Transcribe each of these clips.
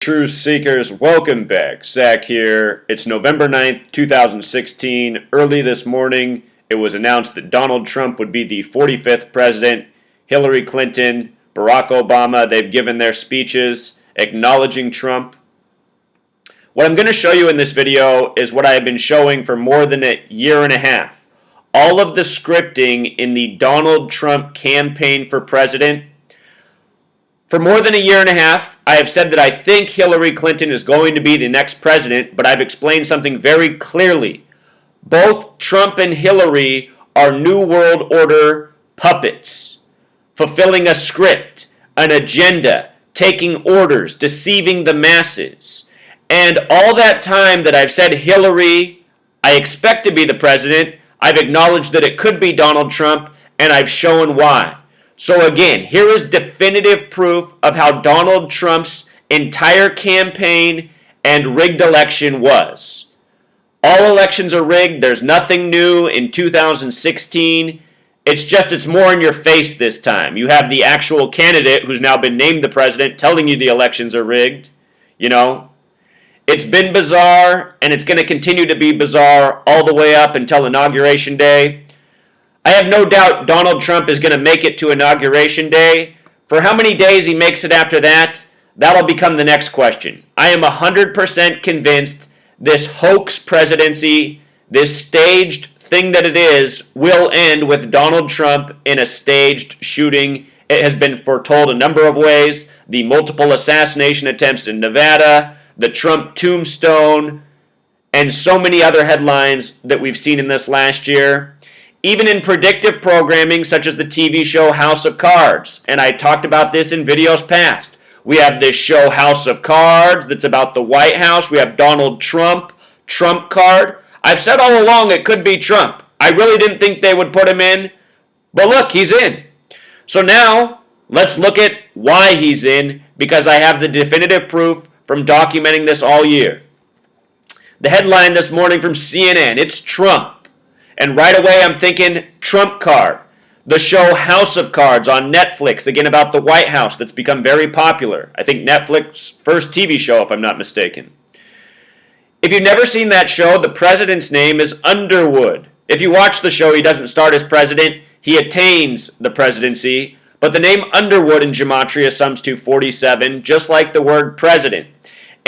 Truth Seekers, welcome back. Zach here. It's November 9th, 2016. Early this morning, it was announced that Donald Trump would be the 45th president. Hillary Clinton, Barack Obama, they've given their speeches acknowledging Trump. What I'm going to show you in this video is what I have been showing for more than a year and a half. All of the scripting in the Donald Trump campaign for president. For more than a year and a half, I have said that I think Hillary Clinton is going to be the next president, but I've explained something very clearly. Both Trump and Hillary are New World Order puppets, fulfilling a script, an agenda, taking orders, deceiving the masses. And all that time that I've said Hillary, I expect to be the president, I've acknowledged that it could be Donald Trump, and I've shown why. So again, here is definitive proof of how Donald Trump's entire campaign and rigged election was. All elections are rigged. There's nothing new in 2016. It's more in your face this time. You have the actual candidate who's now been named the president telling you the elections are rigged. You know, it's been bizarre, and it's going to continue to be bizarre all the way up until Inauguration Day. I have no doubt Donald Trump is going to make it to Inauguration Day. For how many days he makes it after that, that'll become the next question. I am 100% convinced this hoax presidency, this staged thing that it is, will end with Donald Trump in a staged shooting. It has been foretold a number of ways. The multiple assassination attempts in Nevada, the Trump tombstone, and so many other headlines that we've seen in this last year. Even in predictive programming such as the TV show House of Cards, and I talked about this in videos past. We have this show House of Cards that's about the White House. We have Donald Trump, Trump card. I've said all along it could be Trump. I really didn't think they would put him in, but look, he's in. So now, let's look at why he's in, because I have the definitive proof from documenting this all year. The headline this morning from CNN, it's Trump. And right away I'm thinking Trump card. The show House of Cards on Netflix, again about the White House, that's become very popular. I think Netflix's first TV show, if I'm not mistaken. If you've never seen that show, the president's name is Underwood. If you watch the show, he doesn't start as president, he attains the presidency. But the name Underwood in Gematria sums to 47, just like the word president.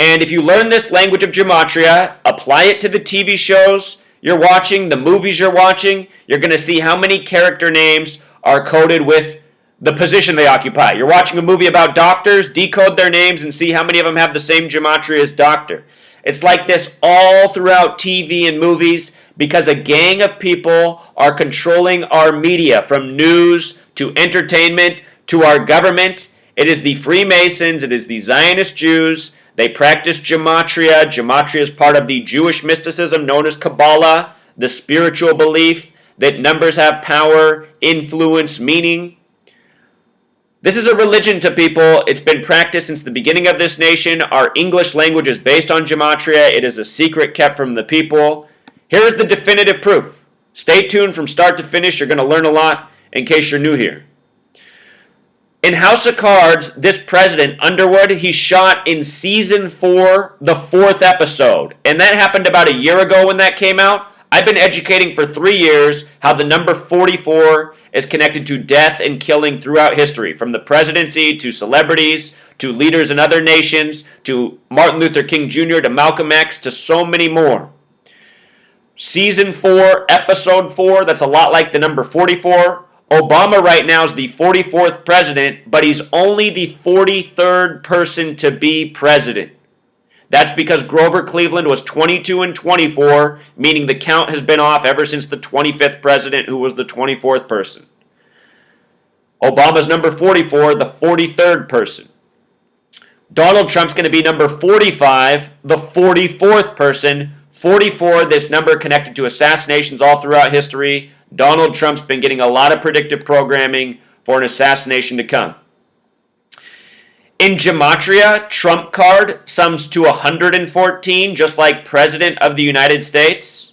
And if you learn this language of Gematria, apply it to the TV shows you're watching, the movies you're watching, you're going to see how many character names are coded with the position they occupy. You're watching a movie about doctors, decode their names and see how many of them have the same gematria as doctor. It's like this all throughout TV and movies because a gang of people are controlling our media, from news to entertainment to our government. It is the Freemasons, it is the Zionist Jews. They practice Gematria. Gematria is part of the Jewish mysticism known as Kabbalah, the spiritual belief that numbers have power, influence, meaning. This is a religion to people. It's been practiced since the beginning of this nation. Our English language is based on Gematria. It is a secret kept from the people. Here's the definitive proof. Stay tuned from start to finish. You're going to learn a lot in case you're new here. In House of Cards, this president, Underwood, he shot in season 4, the 4th episode. And that happened about a year ago when that came out. I've been educating for 3 years how the number 44 is connected to death and killing throughout history, from the presidency to celebrities to leaders in other nations to Martin Luther King Jr. to Malcolm X to so many more. Season 4, episode 4, that's a lot like the number 44. Obama right now is the 44th president, but he's only the 43rd person to be president. That's because Grover Cleveland was 22 and 24, meaning the count has been off ever since the 25th president, who was the 24th person. Obama's number 44, the 43rd person. Donald Trump's going to be number 45, the 44th person. 44, this number connected to assassinations all throughout history. Donald Trump's been getting a lot of predictive programming for an assassination to come. In Gematria, Trump card sums to 114, just like President of the United States.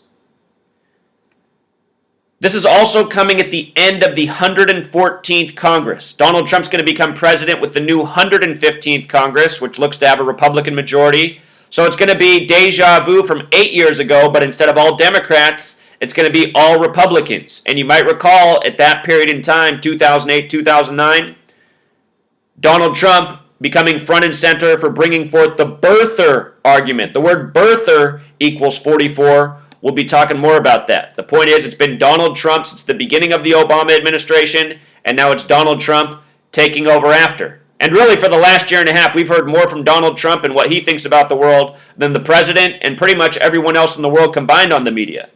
This is also coming at the end of the 114th Congress. Donald Trump's going to become president with the new 115th Congress, which looks to have a Republican majority. So it's going to be deja vu from 8 years ago, but instead of all Democrats, it's going to be all Republicans. And you might recall at that period in time, 2008, 2009, Donald Trump becoming front and center for bringing forth the birther argument. The word birther equals 44. We'll be talking more about that. The point is, it's been Donald Trump since the beginning of the Obama administration, and now it's Donald Trump taking over after. And really, for the last year and a half, we've heard more from Donald Trump and what he thinks about the world than the president and pretty much everyone else in the world combined on the media.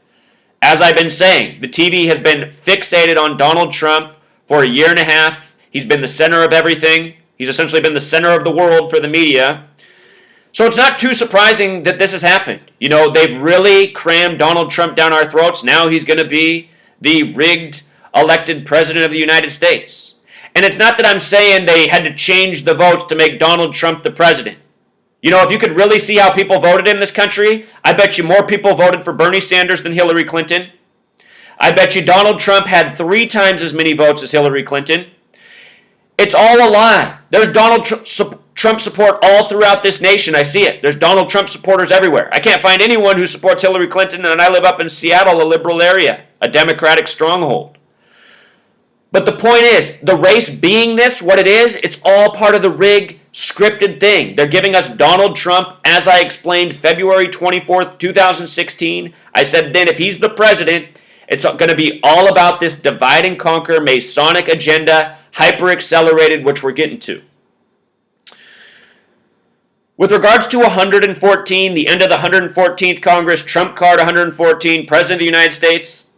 As I've been saying, the TV has been fixated on Donald Trump for a year and a half. He's been the center of everything. He's essentially been the center of the world for the media. So it's not too surprising that this has happened. You know, they've really crammed Donald Trump down our throats. Now he's going to be the rigged elected president of the United States. And it's not that I'm saying they had to change the votes to make Donald Trump the president. You know, if you could really see how people voted in this country, I bet you more people voted for Bernie Sanders than Hillary Clinton. I bet you Donald Trump had 3 times as many votes as Hillary Clinton. It's all a lie. There's Donald Trump support all throughout this nation. I see it. There's Donald Trump supporters everywhere. I can't find anyone who supports Hillary Clinton, and I live up in Seattle, a liberal area, a Democratic stronghold. But the point is, the race being this, what it is, it's all part of the rigged, scripted thing. They're giving us Donald Trump, as I explained February 24th, 2016. I said then if he's the president, it's going to be all about this divide and conquer Masonic agenda, hyper-accelerated, which we're getting to. With regards to 114, the end of the 114th Congress, Trump card 114, President of the United States,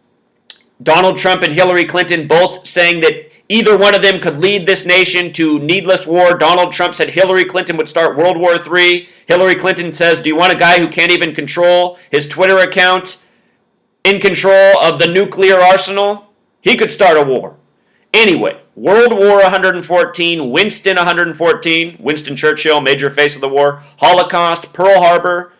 Donald Trump and Hillary Clinton both saying that either one of them could lead this nation to needless war. Donald Trump said Hillary Clinton would start World War III. Hillary Clinton says, do you want a guy who can't even control his Twitter account in control of the nuclear arsenal? He could start a war. Anyway, World War 114, Winston 114, Winston Churchill, major face of the war, Holocaust, Pearl Harbor,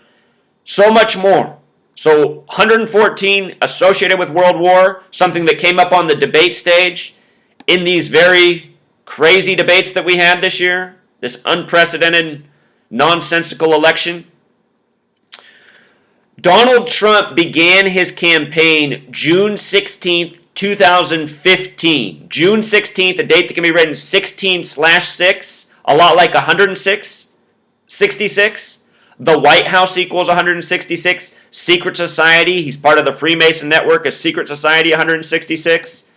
so much more. So 114 associated with World War, something that came up on the debate stage in these very crazy debates that we had this year, this unprecedented, nonsensical election. Donald Trump began his campaign June 16th, 2015. June 16th, a date that can be written 16/6, a lot like 106, 66. The White House equals 166. Secret Society, he's part of the Freemason network, a Secret Society 166.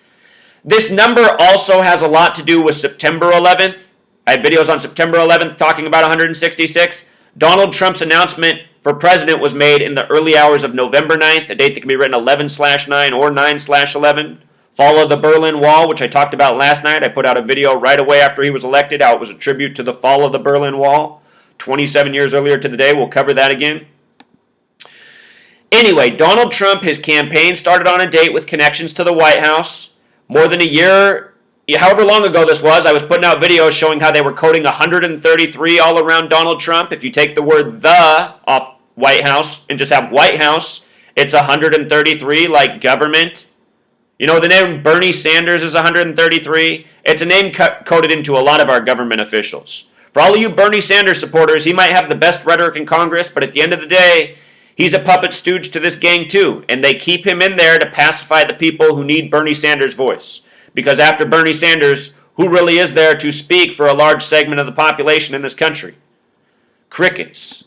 This number also has a lot to do with September 11th. I have videos on September 11th talking about 166. Donald Trump's announcement for president was made in the early hours of November 9th, a date that can be written 11/9 or 9/11. Fall of the Berlin Wall, which I talked about last night. I put out a video right away after he was elected, how it was a tribute to the fall of the Berlin Wall. 27 years earlier to the day, we'll cover that again. Anyway, Donald Trump, his campaign started on a date with connections to the White House. More than a year, however long ago this was, I was putting out videos showing how they were coding 133 all around Donald Trump. If you take the word the off White House and just have White House, it's 133 like government. You know, the name Bernie Sanders is 133. It's a name coded into a lot of our government officials. For all of you Bernie Sanders supporters, he might have the best rhetoric in Congress, but at the end of the day, he's a puppet stooge to this gang too, and they keep him in there to pacify the people who need Bernie Sanders' voice. Because after Bernie Sanders, who really is there to speak for a large segment of the population in this country? Crickets.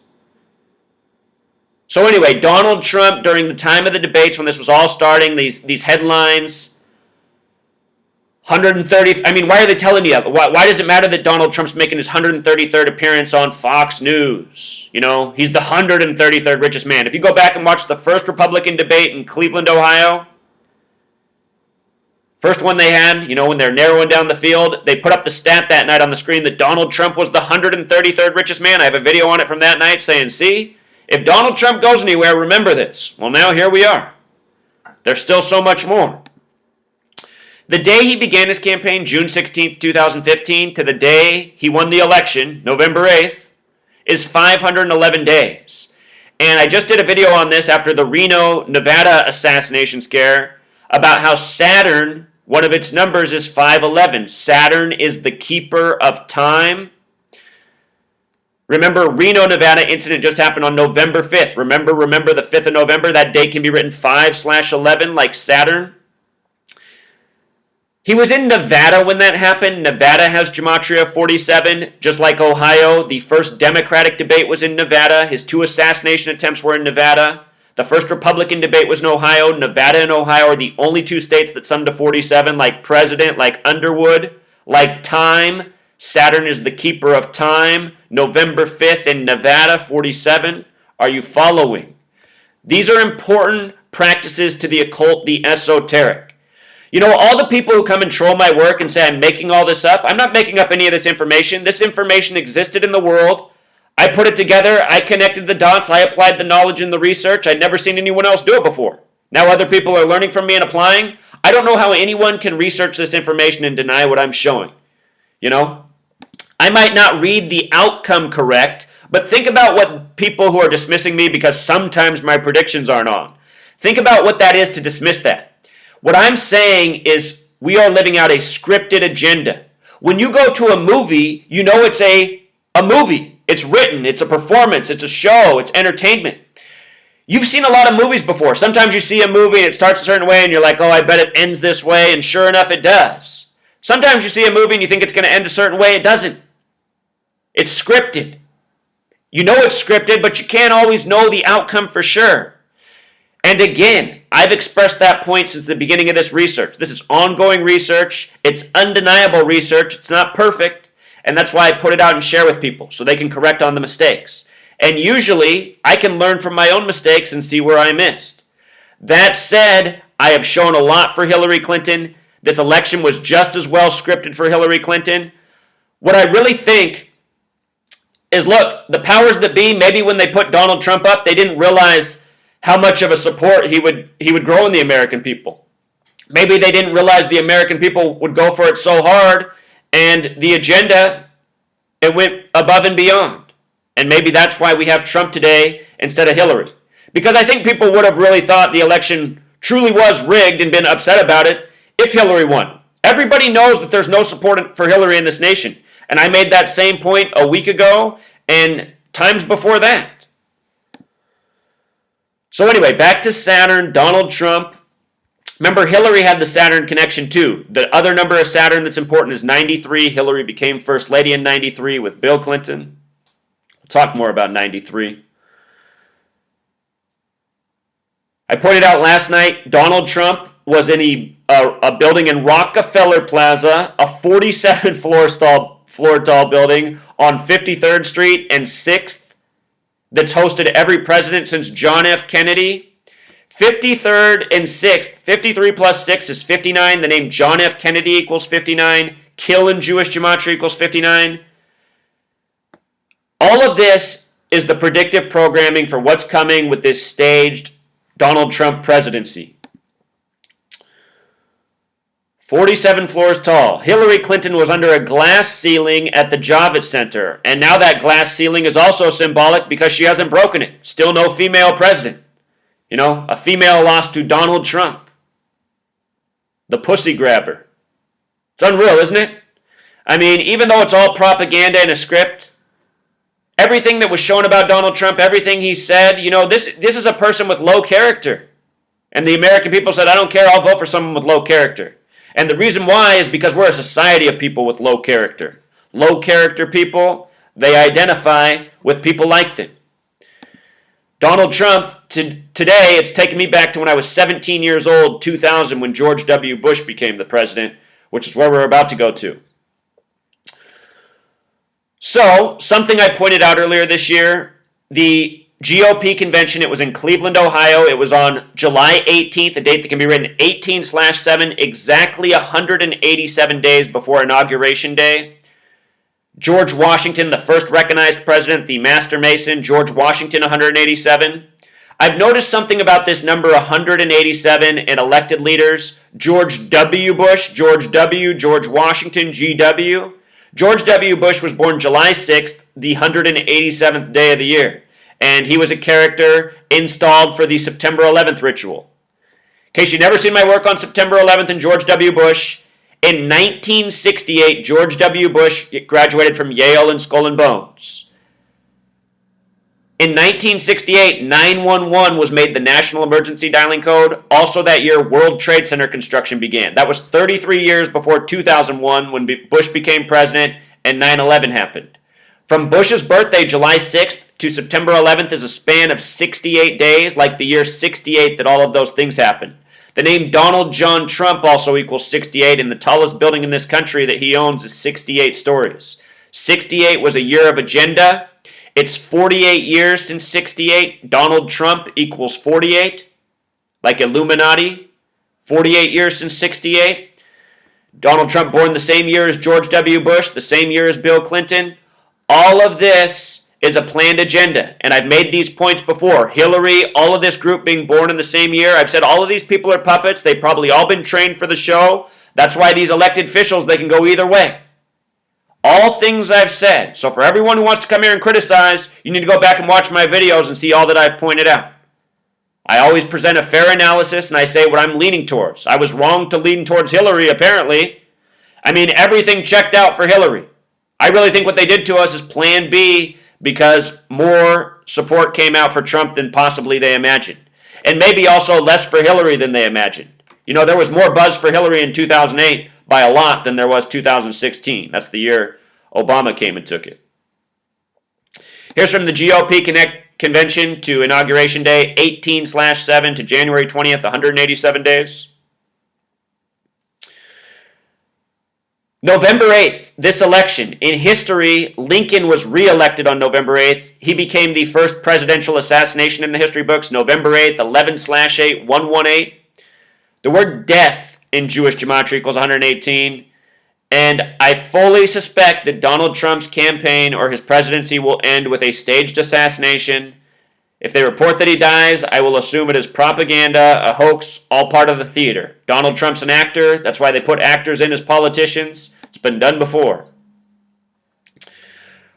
So anyway, Donald Trump, during the time of the debates when this was all starting, these headlines, 130, I mean, why are they telling you that? Why does it matter that Donald Trump's making his 133rd appearance on Fox News? You know, he's the 133rd richest man. If you go back and watch the first Republican debate in Cleveland, Ohio, first one they had, you know, when they're narrowing down the field, they put up the stat that night on the screen that Donald Trump was the 133rd richest man. I have a video on it from that night saying, see, if Donald Trump goes anywhere, remember this. Well, now here we are. There's still so much more. The day he began his campaign, June 16, 2015, to the day he won the election, November 8th, is 511 days. And I just did a video on this after the Reno, Nevada assassination scare. about how Saturn, one of its numbers is 511. Saturn is the keeper of time. Remember, Reno, Nevada incident just happened on November 5th. Remember the 5th of November? That date can be written 5/11 like Saturn. He was in Nevada when that happened. Nevada has Gematria 47, just like Ohio. The first Democratic debate was in Nevada. His 2 assassination attempts were in Nevada. The first Republican debate was in Ohio. Nevada and Ohio are the only 2 states that sum to 47, like President, like Underwood, like time. Saturn is the keeper of time. November 5th in Nevada, 47. Are you following? These are important practices to the occult, the esoteric. You know, all the people who come and troll my work and say I'm making all this up, I'm not making up any of this information. This information existed in the world. I put it together. I connected the dots. I applied the knowledge and the research. I'd never seen anyone else do it before. Now other people are learning from me and applying. I don't know how anyone can research this information and deny what I'm showing. You know, I might not read the outcome correct, but think about what people who are dismissing me because sometimes my predictions aren't on. Think about what that is to dismiss that. What I'm saying is we are living out a scripted agenda. When you go to a movie, you know it's a movie. It's written, it's a performance, it's a show, it's entertainment. You've seen a lot of movies before. Sometimes you see a movie and it starts a certain way and you're like, oh, I bet it ends this way, and sure enough, it does. Sometimes you see a movie and you think it's going to end a certain way, it doesn't. It's scripted. You know it's scripted, but you can't always know the outcome for sure. And again, I've expressed that point since the beginning of this research. This is ongoing research. It's undeniable research. It's not perfect. And that's why I put it out and share with people so they can correct on the mistakes. And usually, I can learn from my own mistakes and see where I missed. That said, I have shown a lot for Hillary Clinton. This election was just as well scripted for Hillary Clinton. What I really think is, look, the powers that be, maybe when they put Donald Trump up, they didn't realize how much of a support he would grow in the American people. Maybe they didn't realize the American people would go for it so hard, and the agenda, it went above and beyond. And maybe that's why we have Trump today instead of Hillary. Because I think people would have really thought the election truly was rigged and been upset about it if Hillary won. Everybody knows that there's no support for Hillary in this nation. And I made that same point a week ago and times before that. So anyway, back to Saturn, Donald Trump. Remember, Hillary had the Saturn connection too. The other number of Saturn that's important is 93. Hillary became First Lady in 93 with Bill Clinton. We'll talk more about 93. I pointed out last night, Donald Trump was in a building in Rockefeller Plaza, a 47-floor tall building on 53rd Street and 6th. That's hosted every president since John F. Kennedy. 53rd and 6th. 53 plus 6 is 59. The name John F. Kennedy equals 59. Kill in Jewish Gematria equals 59. All of this is the predictive programming for what's coming with this staged Donald Trump presidency. 47 floors tall. Hillary Clinton was under a glass ceiling at the Javits Center. And now that glass ceiling is also symbolic because she hasn't broken it. Still no female president. You know, a female lost to Donald Trump. The pussy grabber. It's unreal, isn't it? I mean, even though it's all propaganda and a script, everything that was shown about Donald Trump, everything he said, you know, this is a person with low character. And the American people said, I don't care, I'll vote for someone with low character. And the reason why is because we're a society of people with low character. Low character people, they identify with people like them. Donald Trump, today, it's taken me back to when I was 17 years old, 2000, when George W. Bush became the president, which is where we're about to go to. So, something I pointed out earlier this year, the GOP convention, it was in Cleveland, Ohio. It was on July 18th, a date that can be written 18/7, exactly 187 days before Inauguration Day. George Washington, the first recognized president, the Master Mason, George Washington, 187. I've noticed something about this number 187 in elected leaders. George W. Bush, George W., George Washington, GW. George W. Bush was born July 6th, the 187th day of the year. And he was a character installed for the September 11th ritual. In case you've never seen my work on September 11th and George W. Bush, in 1968, George W. Bush graduated from Yale and Skull and Bones. In 1968, 911 was made the national emergency dialing code. Also that year, World Trade Center construction began. That was 33 years before 2001 when Bush became president and 9/11 happened. From Bush's birthday, July 6th, to September 11th is a span of 68 days, like the year 68 that all of those things happened. The name Donald John Trump also equals 68, and the tallest building in this country that he owns is 68 stories. 68 was a year of agenda. It's 48 years since 68. Donald Trump equals 48, like Illuminati. 48 years since 68. Donald Trump born the same year as George W. Bush, the same year as Bill Clinton. All of this is a planned agenda, and I've made these points before. Hillary, all of this group being born in the same year. I've said all of these people are puppets. They've probably all been trained for the show. That's why these elected officials, they can go either way. All things I've said. So for everyone who wants to come here and criticize, you need to go back and watch my videos and see all that I've pointed out. I always present a fair analysis, and I say what I'm leaning towards. I was wrong to lean towards Hillary, apparently. I mean, everything checked out for Hillary. I really think what they did to us is plan B, because more support came out for Trump than possibly they imagined. And maybe also less for Hillary than they imagined. You know, there was more buzz for Hillary in 2008 by a lot than there was 2016. That's the year Obama came and took it. Here's from the GOP convention to Inauguration Day, 18/7 to January 20th, 187 days. November 8th, this election. In history, Lincoln was re-elected on November 8th. He became the first presidential assassination in the history books. November 8th, 11/8, 118. The word death in Jewish Gematria equals 118. And I fully suspect that Donald Trump's campaign or his presidency will end with a staged assassination. If they report that he dies, I will assume it is propaganda, a hoax, all part of the theater. Donald Trump's an actor. That's why they put actors in as politicians. It's been done before.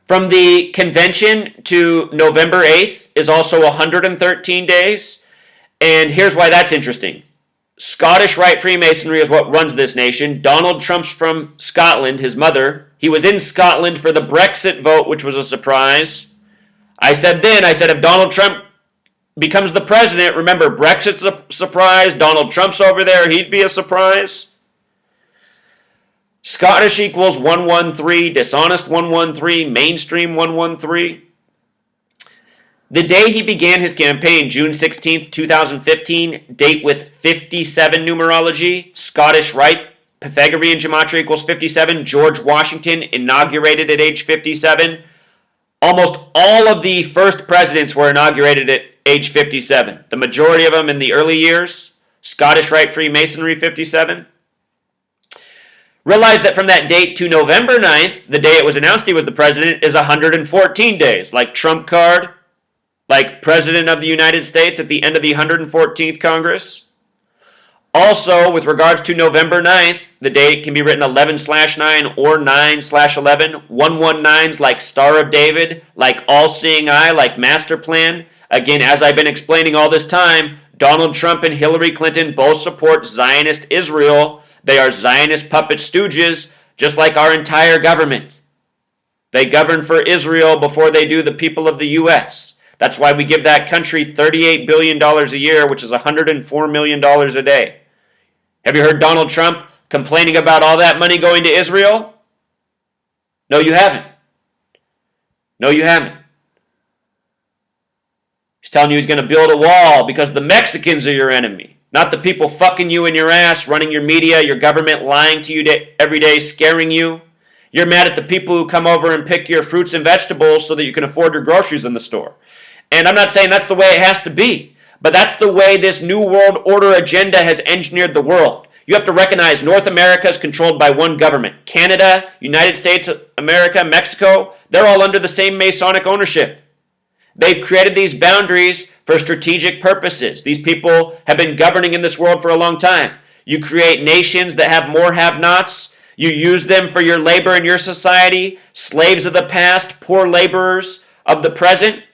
From the convention to November 8th is also 113 days. And here's why that's interesting. Scottish Rite Freemasonry is what runs this nation. Donald Trump's from Scotland, his mother. He was in Scotland for the Brexit vote, which was a surprise. I said if Donald Trump becomes the president, remember, Brexit's a surprise. Donald Trump's over there, he'd be a surprise. Scottish equals 113, dishonest 113, mainstream 113. The day he began his campaign, June 16th, 2015, date with 57 numerology, Scottish Rite, Pythagorean Gematria equals 57, George Washington inaugurated at age 57. Almost all of the first presidents were inaugurated at age 57. The majority of them in the early years, Scottish Rite Freemasonry 57. Realize that from that date to November 9th, the day it was announced he was the president, is 114 days, like Trump card, like President of the United States at the end of the 114th Congress. Also, with regards to November 9th, the date can be written 11/9 or 9/11. 119's like Star of David, like All-Seeing Eye, like Master Plan. Again, as I've been explaining all this time, Donald Trump and Hillary Clinton both support Zionist Israel. They are Zionist puppet stooges, just like our entire government. They govern for Israel before they do the people of the U.S. That's why we give that country $38 billion a year, which is $104 million a day. Have you heard Donald Trump complaining about all that money going to Israel? No, you haven't. No, you haven't. He's telling you he's going to build a wall because the Mexicans are your enemy, not the people fucking you in your ass, running your media, your government lying to you every day, scaring you. You're mad at the people who come over and pick your fruits and vegetables so that you can afford your groceries in the store. And I'm not saying that's the way it has to be, but that's the way this New World Order agenda has engineered the world. You have to recognize North America is controlled by one government. Canada, United States, America, Mexico, they're all under the same Masonic ownership. They've created these boundaries for strategic purposes. These people have been governing in this world for a long time. You create nations that have more have-nots. You use them for your labor in your society. Slaves of the past, poor laborers of the present.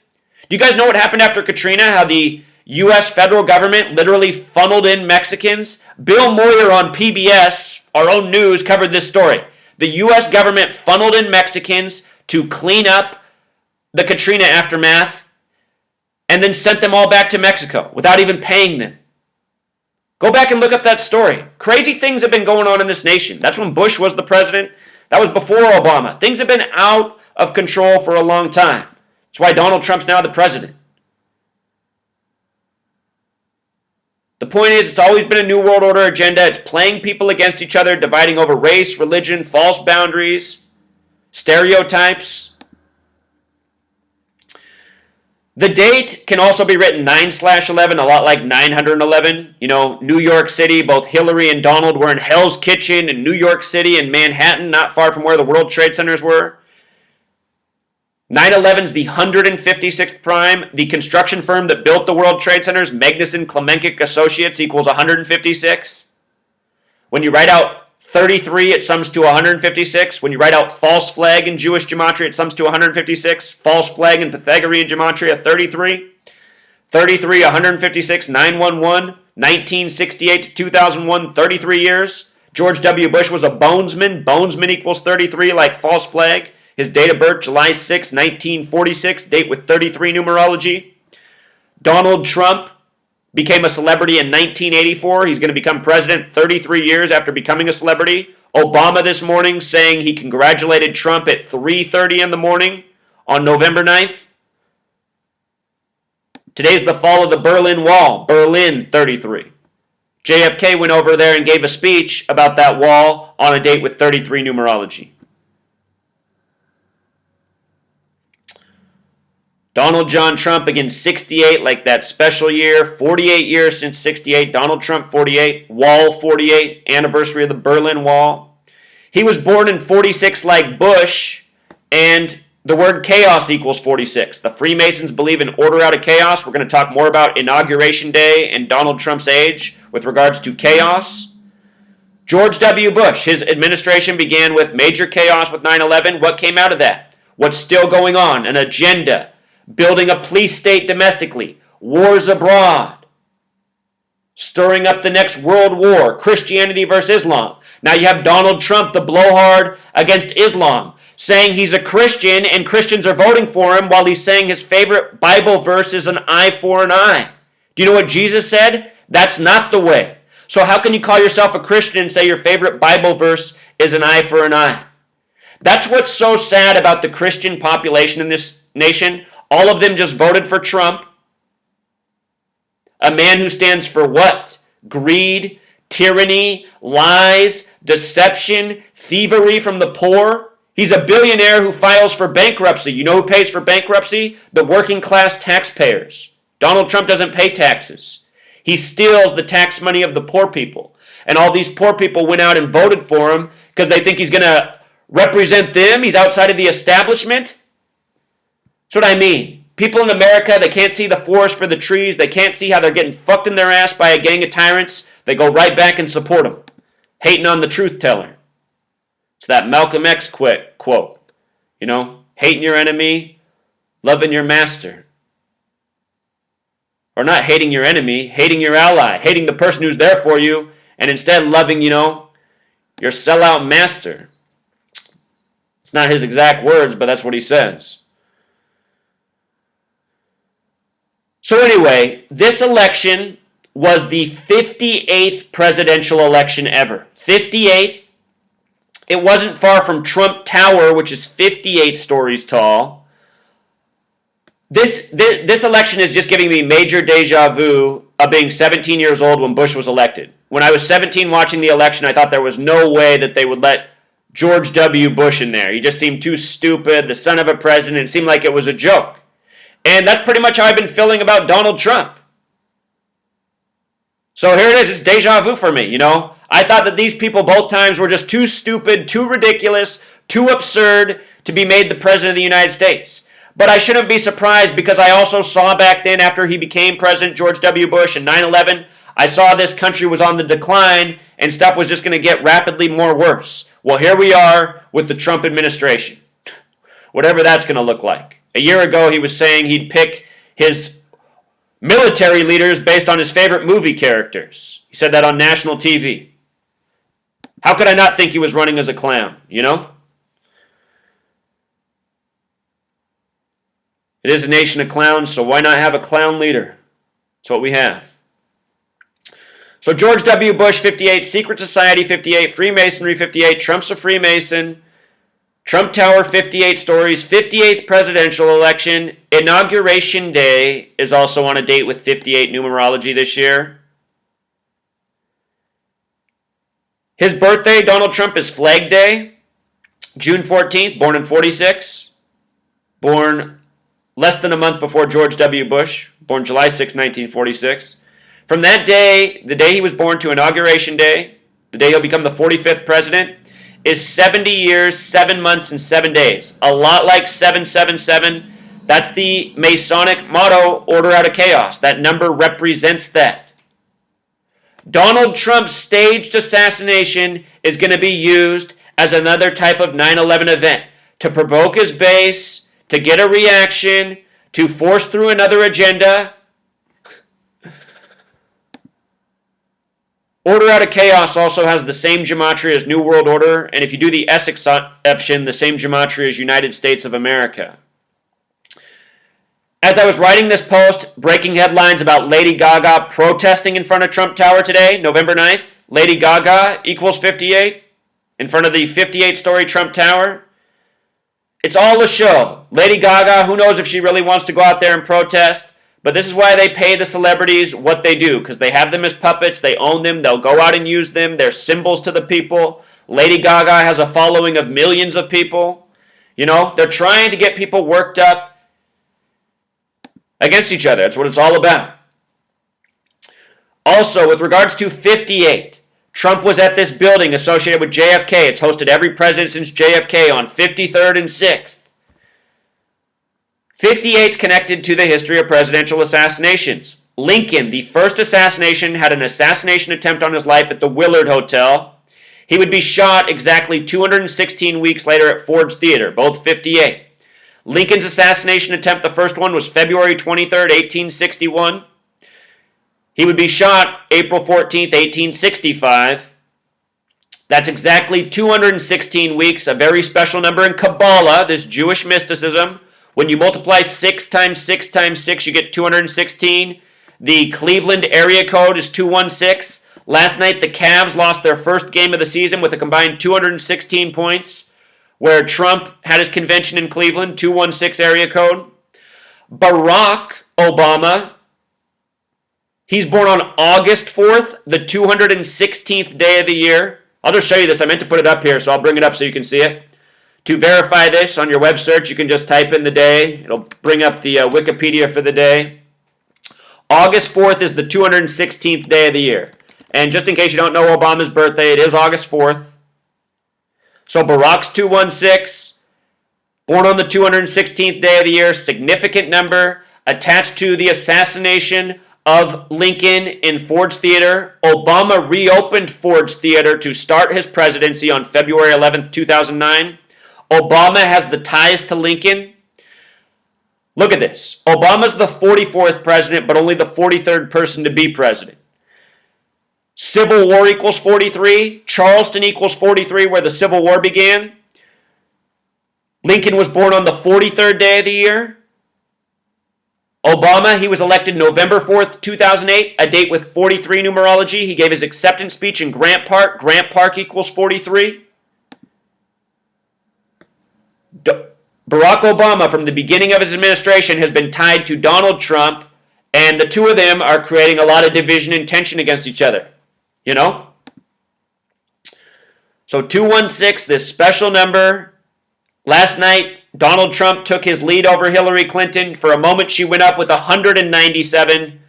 Do you guys know what happened after Katrina? How the U.S. federal government literally funneled in Mexicans. Bill Moyer on PBS, our own news, covered this story. The U.S. government funneled in Mexicans to clean up the Katrina aftermath and then sent them all back to Mexico without even paying them. Go back and look up that story. Crazy things have been going on in this nation. That's when Bush was the president. That was before Obama. Things have been out of control for a long time. That's why Donald Trump's now the president. The point is, it's always been a New World Order agenda. It's playing people against each other, dividing over race, religion, false boundaries, stereotypes. The date can also be written 9/11, a lot like 911. You know, New York City, both Hillary and Donald were in Hell's Kitchen in New York City and Manhattan, not far from where the World Trade Centers were. 9/11 is the 156th prime. The construction firm that built the World Trade Centers, Magnuson Klemenkic Associates, equals 156. When you write out 33, it sums to 156. When you write out false flag in Jewish Gematria, it sums to 156. False flag in Pythagorean Gematria, 33. 33, 156, 911, 1968 to 2001, 33 years. George W. Bush was a bonesman. Bonesman equals 33, like false flag. His date of birth, July 6, 1946, date with 33 numerology. Donald Trump became a celebrity in 1984. He's going to become president 33 years after becoming a celebrity. Obama this morning saying he congratulated Trump at 3:30 in the morning on November 9th. Today's the fall of the Berlin Wall, Berlin 33. JFK went over there and gave a speech about that wall on a date with 33 numerology. Donald John Trump, again, 68, like that special year, 48 years since 68. Donald Trump, 48. Wall, 48. Anniversary of the Berlin Wall. He was born in 46 like Bush, and the word chaos equals 46. The Freemasons believe in order out of chaos. We're going to talk more about Inauguration Day and Donald Trump's age with regards to chaos. George W. Bush, his administration began with major chaos with 9/11. What came out of that? What's still going on? An agenda. Building a police state domestically, wars abroad, stirring up the next world war, Christianity versus Islam. Now you have Donald Trump, the blowhard against Islam, saying he's a Christian and Christians are voting for him while he's saying his favorite Bible verse is an eye for an eye. Do you know what Jesus said? That's not the way. So how can you call yourself a Christian and say your favorite Bible verse is an eye for an eye? That's what's so sad about the Christian population in this nation. All of them just voted for Trump. A man who stands for what? Greed, tyranny, lies, deception, thievery from the poor. He's a billionaire who files for bankruptcy. You know who pays for bankruptcy? The working class taxpayers. Donald Trump doesn't pay taxes. He steals the tax money of the poor people. And all these poor people went out and voted for him because they think he's going to represent them. He's outside of the establishment. That's what I mean. People in America, they can't see the forest for the trees. They can't see how they're getting fucked in their ass by a gang of tyrants. They go right back and support them. Hating on the truth teller. It's that Malcolm X quote. You know, hating your enemy, loving your master. Or not hating your enemy, hating your ally. Hating the person who's there for you. And instead loving, your sellout master. It's not his exact words, but that's what he says. So anyway, this election was the 58th presidential election ever. 58th. It wasn't far from Trump Tower, which is 58 stories tall. This election is just giving me major deja vu of being 17 years old when Bush was elected. When I was 17 watching the election, I thought there was no way that they would let George W. Bush in there. He just seemed too stupid, the son of a president. It seemed like it was a joke. And that's pretty much how I've been feeling about Donald Trump. So here it is. It's deja vu for me, I thought that these people both times were just too stupid, too ridiculous, too absurd to be made the president of the United States. But I shouldn't be surprised because I also saw back then after he became president, George W. Bush, in 9/11, I saw this country was on the decline and stuff was just going to get rapidly more worse. Well, here we are with the Trump administration. Whatever that's going to look like. A year ago, he was saying he'd pick his military leaders based on his favorite movie characters. He said that on national TV. How could I not think he was running as a clown, you know? It is a nation of clowns, so why not have a clown leader? That's what we have. So George W. Bush, 58, Secret Society, 58, Freemasonry, 58, Trump's a Freemason, Trump Tower, 58 stories, 58th presidential election, Inauguration Day is also on a date with 58 numerology this year. His birthday, Donald Trump, is Flag Day, June 14th, born in 46, born less than a month before George W. Bush, born July 6, 1946. From that day, the day he was born to Inauguration Day, the day he'll become the 45th president, is 70 years, 7 months, and 7 days. A lot like 777. That's the Masonic motto, order out of chaos. That number represents that. Donald Trump's staged assassination is going to be used as another type of 9/11 event to provoke his base, to get a reaction, to force through another agenda. Order out of chaos also has the same gematria as New World Order, and if you do the S exception, the same gematria as United States of America. As I was writing this post, breaking headlines about Lady Gaga protesting in front of Trump Tower today, November 9th. Lady Gaga equals 58 in front of the 58-story Trump Tower. It's all a show. Lady Gaga, who knows if she really wants to go out there and protest, but this is why they pay the celebrities what they do, because they have them as puppets, they own them, they'll go out and use them, they're symbols to the people. Lady Gaga has a following of millions of people. You know, they're trying to get people worked up against each other. That's what it's all about. Also, with regards to 58, Trump was at this building associated with JFK. It's hosted every president since JFK on 53rd and 6th. 58's connected to the history of presidential assassinations. Lincoln, the first assassination, had an assassination attempt on his life at the Willard Hotel. He would be shot exactly 216 weeks later at Ford's Theater, both 58. Lincoln's assassination attempt, the first one, was February 23rd, 1861. He would be shot April 14th, 1865. That's exactly 216 weeks, a very special number in Kabbalah, this Jewish mysticism. When you multiply 6 times 6 times 6, you get 216. The Cleveland area code is 216. Last night, the Cavs lost their first game of the season with a combined 216 points, where Trump had his convention in Cleveland, 216 area code. Barack Obama, he's born on August 4th, the 216th day of the year. I'll just show you this. I meant to put it up here, so I'll bring it up so you can see it. To verify this on your web search, you can just type in the day. It'll bring up the Wikipedia for the day. August 4th is the 216th day of the year. And just in case you don't know Obama's birthday, it is August 4th. So Barack's 216, born on the 216th day of the year, significant number, attached to the assassination of Lincoln in Ford's Theater. Obama reopened Ford's Theater to start his presidency on February 11th, 2009. Obama has the ties to Lincoln. Look at this. Obama's the 44th president, but only the 43rd person to be president. Civil War equals 43. Charleston equals 43, where the Civil War began. Lincoln was born on the 43rd day of the year. Obama, he was elected November 4th, 2008, a date with 43 numerology. He gave his acceptance speech in Grant Park. Grant Park equals 43. Barack Obama, from the beginning of his administration, has been tied to Donald Trump, and the two of them are creating a lot of division and tension against each other. You know? So 216, this special number. Last night, Donald Trump took his lead over Hillary Clinton. For a moment, she went up with 197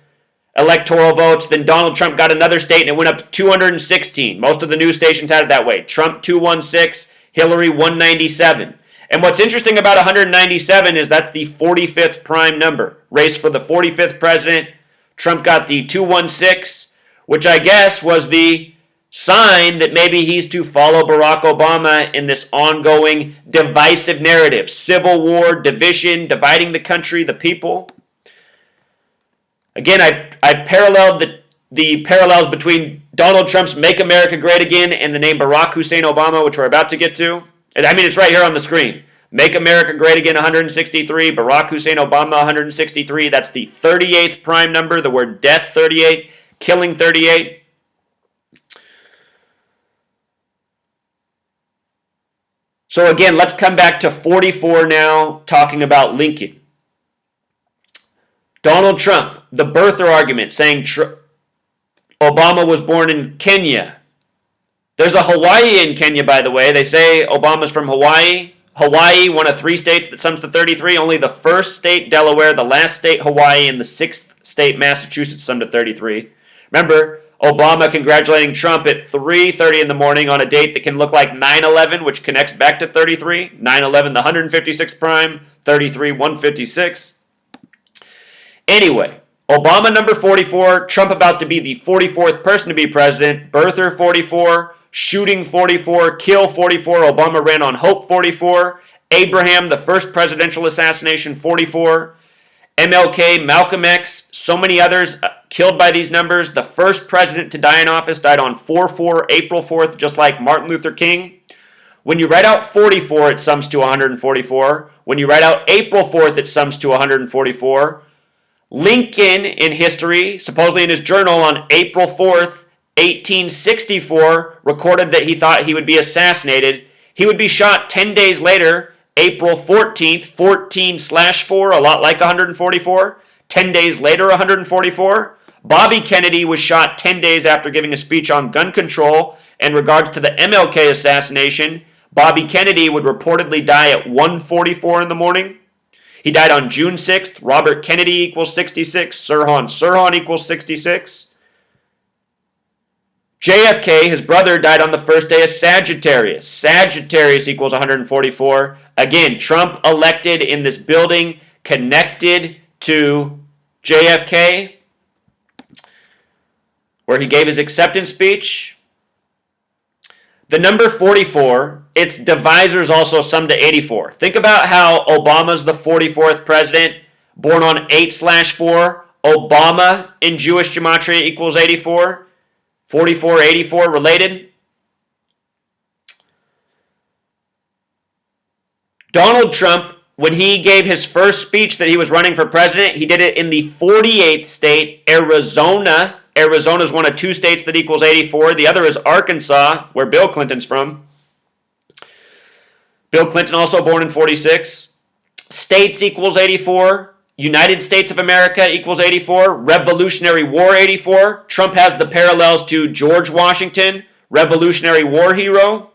electoral votes. Then Donald Trump got another state, and it went up to 216. Most of the news stations had it that way. Trump 216, Hillary 197. And what's interesting about 197 is that's the 45th prime number. Race for the 45th president. Trump got the 216, which I guess was the sign that maybe he's to follow Barack Obama in this ongoing divisive narrative. Civil war, division, dividing the country, the people. Again, I've paralleled the parallels between Donald Trump's Make America Great Again and the name Barack Hussein Obama, which we're about to get to. I mean, it's right here on the screen. Make America Great Again, 163. Barack Hussein Obama, 163. That's the 38th prime number. The word death, 38. Killing, 38. So again, let's come back to 44 now, talking about Lincoln. Donald Trump, the birther argument, saying Obama was born in Kenya. There's a Hawaii in Kenya, by the way. They say Obama's from Hawaii. Hawaii, one of 3 states that sums to 33. Only the first state, Delaware, the last state, Hawaii, and the 6th state, Massachusetts, sum to 33. Remember, Obama congratulating Trump at 3:30 in the morning on a date that can look like 9/11, which connects back to 33. 9/11, the 156th prime. 33, 156. Anyway, Obama number 44, Trump about to be the 44th person to be president, birther 44, shooting 44, kill 44, Obama ran on hope 44, Abraham, the first presidential assassination 44, MLK, Malcolm X, so many others killed by these numbers. The first president to die in office died on 4/4, April 4th, just like Martin Luther King. When you write out 44, it sums to 144. When you write out April 4th, it sums to 144. Lincoln, in history, supposedly in his journal on April 4th, 1864, recorded that he thought he would be assassinated. He would be shot 10 days later, April 14th, 14/4, a lot like 144. 10 days later, 144. Bobby Kennedy was shot 10 days after giving a speech on gun control. In regards to the MLK assassination, Bobby Kennedy would reportedly die at 1:44 in the morning. He died on June 6th. Robert Kennedy equals 66. Sirhan equals 66. JFK, his brother, died on the first day of Sagittarius. Sagittarius equals 144. Again, Trump elected in this building connected to JFK, where he gave his acceptance speech. The number 44, its divisors also sum to 84. Think about how Obama's the 44th president, born on 8/4. Obama in Jewish Gematria equals 84. 44, 84 related. Donald Trump, when he gave his first speech that he was running for president, he did it in the 48th state, Arizona. Arizona is one of 2 states that equals 84. The other is Arkansas, where Bill Clinton's from. Bill Clinton also born in 46. States equals 84. United States of America equals 84. Revolutionary War 84. Trump has the parallels to George Washington, Revolutionary War hero.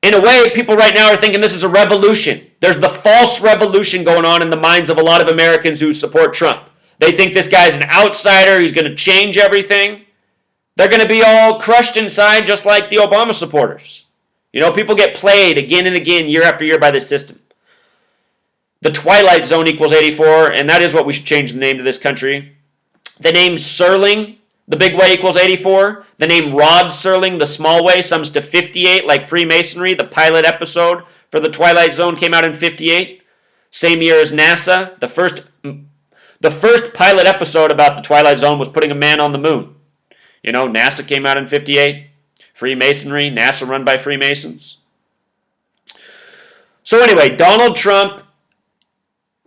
In a way, people right now are thinking this is a revolution. There's the false revolution going on in the minds of a lot of Americans who support Trump. They think this guy's an outsider, he's going to change everything. They're going to be all crushed inside just like the Obama supporters. You know, people get played again and again, year after year by this system. The Twilight Zone equals 84, and that is what we should change the name to this country. The name Serling, the big way, equals 84. The name Rod Serling, the small way, sums to 58, like Freemasonry. The pilot episode for the Twilight Zone came out in 58. Same year as NASA. The first pilot episode about the Twilight Zone was putting a man on the moon. You know, NASA came out in 58. Freemasonry, NASA run by Freemasons. So anyway, Donald Trump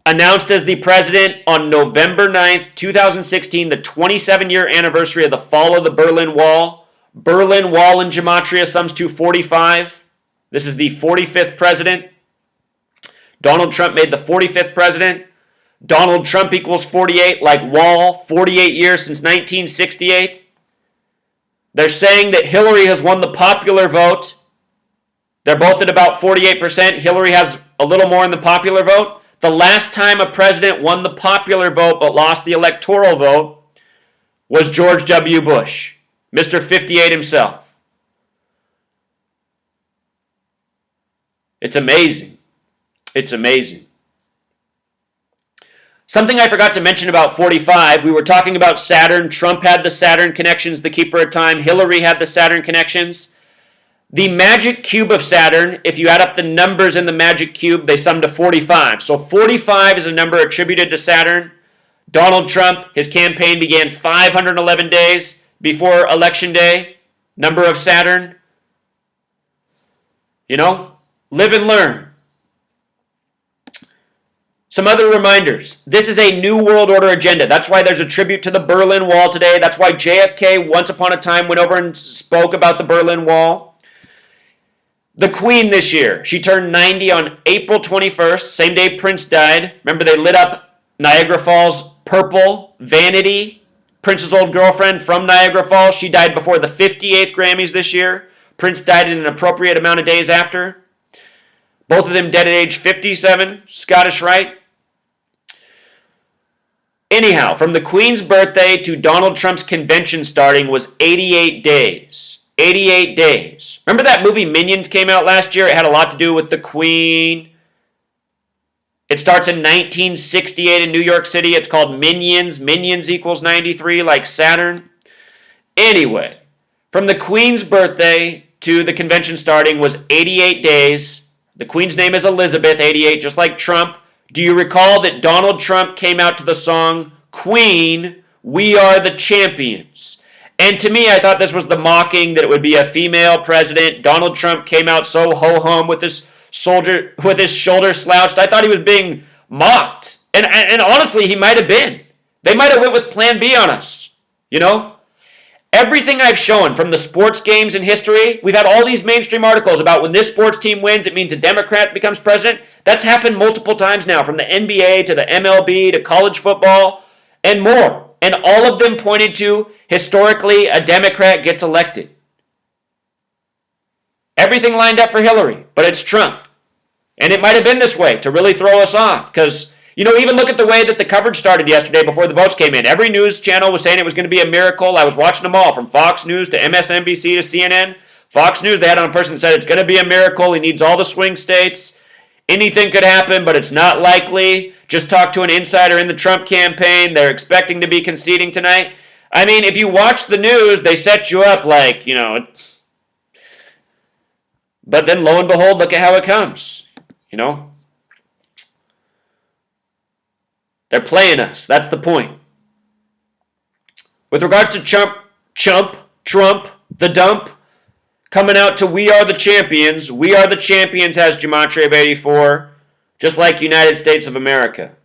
announced as the president on November 9th, 2016, the 27-year anniversary of the fall of the Berlin Wall. Berlin Wall in Gematria sums to 45. This is the 45th president. Donald Trump made the 45th president. Donald Trump equals 48, like Wall, 48 years since 1968. They're saying that Hillary has won the popular vote. They're both at about 48%. Hillary has a little more in the popular vote. The last time a president won the popular vote but lost the electoral vote was George W. Bush, Mr. 58 himself. It's amazing. It's amazing. Something I forgot to mention about 45, we were talking about Saturn. Trump had the Saturn connections, the keeper of time. Hillary had the Saturn connections. The magic cube of Saturn, if you add up the numbers in the magic cube, they sum to 45. So 45 is a number attributed to Saturn. Donald Trump, his campaign began 511 days before Election Day. Number of Saturn. You know, live and learn. Some other reminders. This is a New World Order agenda. That's why there's a tribute to the Berlin Wall today. That's why JFK once upon a time went over and spoke about the Berlin Wall. The Queen this year, she turned 90 on April 21st, same day Prince died. Remember, they lit up Niagara Falls purple. Vanity, Prince's old girlfriend from Niagara Falls, she died before the 58th Grammys this year. Prince died in an appropriate amount of days after. Both of them dead at age 57, Scottish Rite. Anyhow, from the Queen's birthday to Donald Trump's convention starting was 88 days. 88 days. Remember that movie Minions came out last year? It had a lot to do with the Queen. It starts in 1968 in New York City. It's called Minions. Minions equals 93, like Saturn. Anyway, from the Queen's birthday to the convention starting was 88 days. The Queen's name is Elizabeth, 88, just like Trump. Do you recall that Donald Trump came out to the song, Queen, We Are the Champions? And to me, I thought this was the mocking that it would be a female president. Donald Trump came out so ho-hum with his shoulder slouched. I thought he was being mocked. And honestly, he might have been. They might have went with Plan B on us. You know? Everything I've shown from the sports games in history, we've had all these mainstream articles about when this sports team wins, it means a Democrat becomes president. That's happened multiple times now, from the NBA to the MLB to college football and more. And all of them pointed to, historically, a Democrat gets elected. Everything lined up for Hillary, but it's Trump. And it might have been this way to really throw us off, because you know, even look at the way that the coverage started yesterday before the votes came in. Every news channel was saying it was going to be a miracle. I was watching them all, from Fox News to MSNBC to CNN. Fox News, they had on a person that said it's going to be a miracle. He needs all the swing states. Anything could happen, but it's not likely. Just talk to an insider in the Trump campaign. They're expecting to be conceding tonight. I mean, if you watch the news, they set you up like, you know. But then lo and behold, look at how it comes. You know. They're playing us. That's the point. With regards to Trump, the dump, coming out to We Are the Champions. We Are the Champions has Gematria of 84, just like United States of America.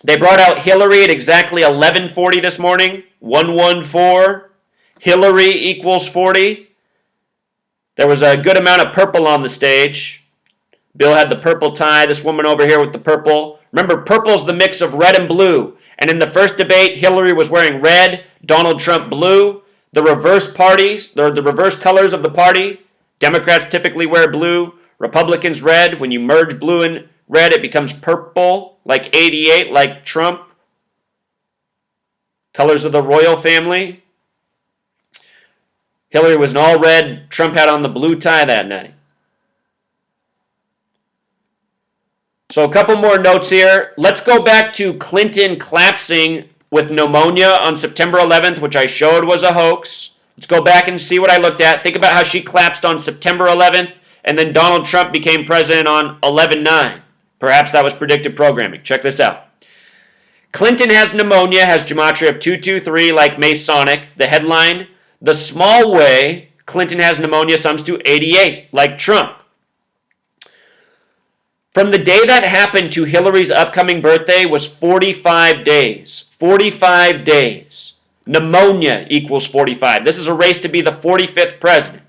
They brought out Hillary at exactly 11:40 this morning. 114. Hillary equals 40. There was a good amount of purple on the stage. Bill had the purple tie. This woman over here with the purple. Remember, purple's the mix of red and blue. And in the first debate, Hillary was wearing red, Donald Trump blue. The reverse parties, or the reverse colors of the party. Democrats typically wear blue, Republicans red. When you merge blue and red, it becomes purple, like 88, like Trump. Colors of the royal family. Hillary was in all red. Trump had on the blue tie that night. So a couple more notes here. Let's go back to Clinton collapsing with pneumonia on September 11th, which I showed was a hoax. Let's go back and see what I looked at. Think about how she collapsed on September 11th, and then Donald Trump became president on 11/9. Perhaps that was predictive programming. Check this out. Clinton has pneumonia, has Gematria of 223, like Masonic. The headline, the small way Clinton has pneumonia sums to 88, like Trump. From the day that happened to Hillary's upcoming birthday was 45 days. 45 days. Pneumonia equals 45. This is a race to be the 45th president.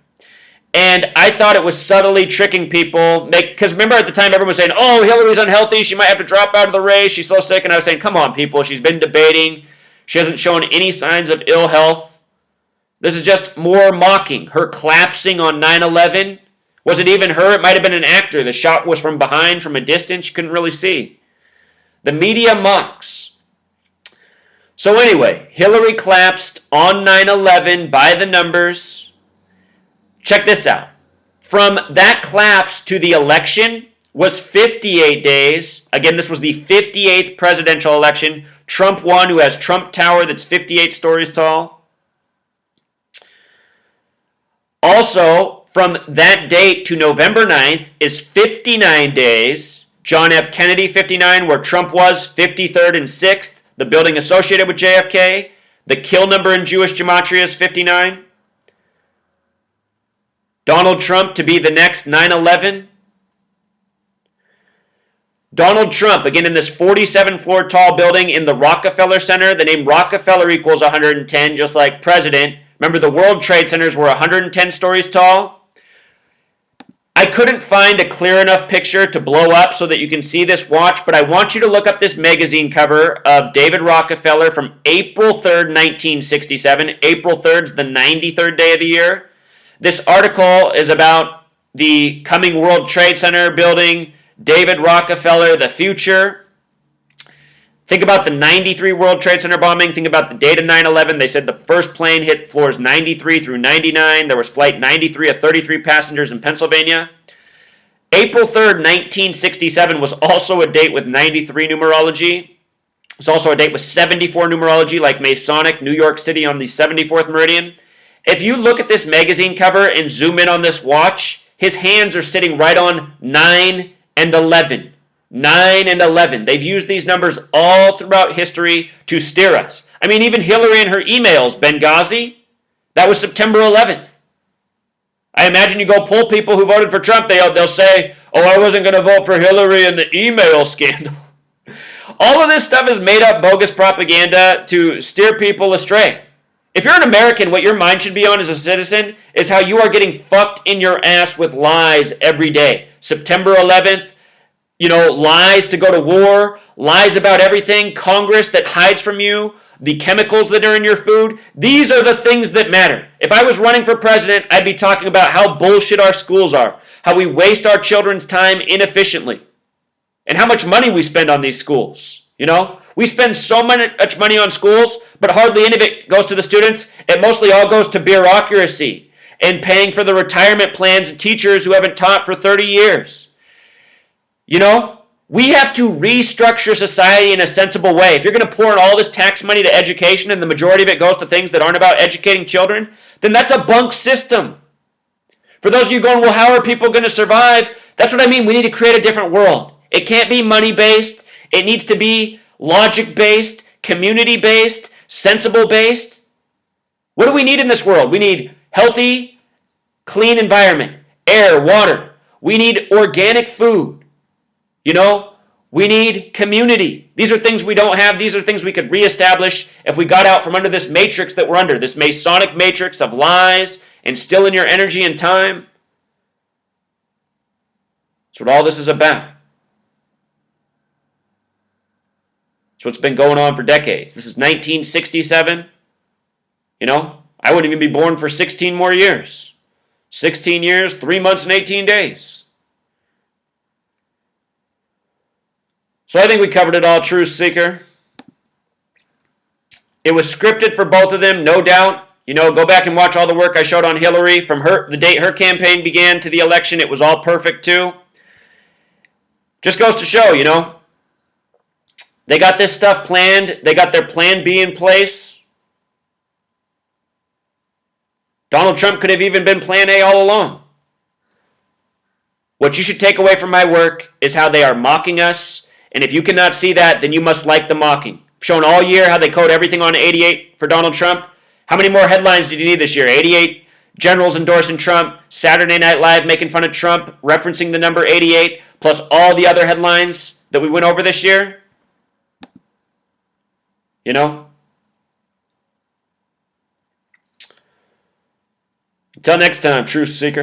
And I thought it was subtly tricking people. Because remember at the time everyone was saying, oh, Hillary's unhealthy. She might have to drop out of the race. She's so sick. And I was saying, come on, people. She's been debating. She hasn't shown any signs of ill health. This is just more mocking. Her collapsing on 9/11. Was it even her? It might have been an actor. The shot was from behind, from a distance. You couldn't really see. The media mocks. So anyway, Hillary collapsed on 9/11 by the numbers. Check this out. From that collapse to the election was 58 days. Again, this was the 58th presidential election. Trump won, who has Trump Tower that's 58 stories tall. Also, from that date to November 9th is 59 days. John F. Kennedy, 59, where Trump was, 53rd and 6th, the building associated with JFK. The kill number in Jewish Gematria is 59. Donald Trump to be the next 9/11. Donald Trump, again in this 47-floor tall building in the Rockefeller Center. The name Rockefeller equals 110, just like president. Remember, the World Trade Centers were 110 stories tall. I couldn't find a clear enough picture to blow up so that you can see this watch, but I want you to look up this magazine cover of David Rockefeller from April 3rd, 1967. April 3rd is the 93rd day of the year. This article is about the coming World Trade Center building, David Rockefeller, the future. Think about the 93 World Trade Center bombing. Think about the date of 9/11. They said the first plane hit floors 93 through 99. There was flight 93 of 33 passengers in Pennsylvania. April 3rd, 1967 was also a date with 93 numerology. It's also a date with 74 numerology, like Masonic, New York City on the 74th meridian. If you look at this magazine cover and zoom in on this watch, his hands are sitting right on 9 and 11. 9 and 11. They've used these numbers all throughout history to steer us. I mean, even Hillary and her emails, Benghazi, that was September 11th. I imagine you go poll people who voted for Trump, they'll say, oh, I wasn't going to vote for Hillary in the email scandal. All of this stuff is made up bogus propaganda to steer people astray. If you're an American, what your mind should be on as a citizen is how you are getting fucked in your ass with lies every day. September 11th, lies to go to war, lies about everything, Congress that hides from you, the chemicals that are in your food. These are the things that matter. If I was running for president, I'd be talking about how bullshit our schools are, how we waste our children's time inefficiently, and how much money we spend on these schools. We spend so much money on schools, but hardly any of it goes to the students. It mostly all goes to bureaucracy and paying for the retirement plans of teachers who haven't taught for 30 years. We have to restructure society in a sensible way. If you're going to pour in all this tax money to education and the majority of it goes to things that aren't about educating children, then that's a bunk system. For those of you going, well, how are people going to survive? That's what I mean. We need to create a different world. It can't be money-based. It needs to be logic-based, community-based, sensible-based. What do we need in this world? We need healthy, clean environment, air, water. We need organic food. We need community. These are things we don't have. These are things we could reestablish if we got out from under this matrix that we're under, this Masonic matrix of lies and stealing your energy and time. That's what all this is about. It's what's been going on for decades. This is 1967. I wouldn't even be born for 16 more years. 16 years, 3 months, and 18 days. So I think we covered it all, Truth Seeker. It was scripted for both of them, no doubt. Go back and watch all the work I showed on Hillary from the date her campaign began to the election. It was all perfect too. Just goes to show, they got this stuff planned. They got their plan B in place. Donald Trump could have even been plan A all along. What you should take away from my work is how they are mocking us. And if you cannot see that, then you must like the mocking. I've shown all year how they code everything on 88 for Donald Trump. How many more headlines did you need this year? 88 generals endorsing Trump, Saturday Night Live making fun of Trump, referencing the number 88, plus all the other headlines that we went over this year? Until next time, Truth Seeker.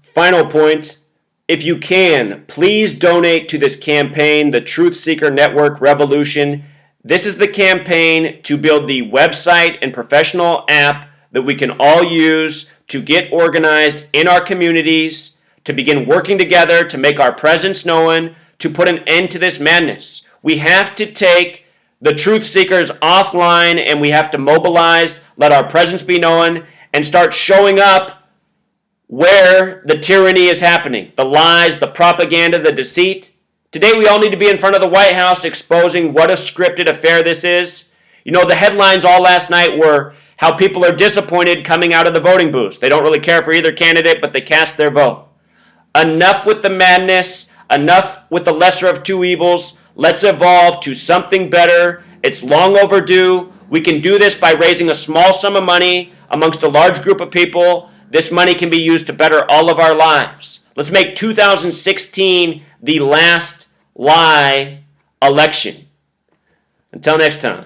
Final point. If you can, please donate to this campaign, the Truth Seeker Network Revolution. This is the campaign to build the website and professional app that we can all use to get organized in our communities, to begin working together, to make our presence known, to put an end to this madness. We have to take the truth seekers offline and we have to mobilize, let our presence be known, and start showing up where the tyranny is happening, the lies, the propaganda, the deceit. Today we all need to be in front of the White House exposing what a scripted affair this is. The headlines all last night were how people are disappointed coming out of the voting booths. They don't really care for either candidate, but they cast their vote. Enough with the madness. Enough with the lesser of two evils. Let's evolve to something better. It's long overdue. We can do this by raising a small sum of money amongst a large group of people. This money can be used to better all of our lives. Let's make 2016 the last lie election. Until next time.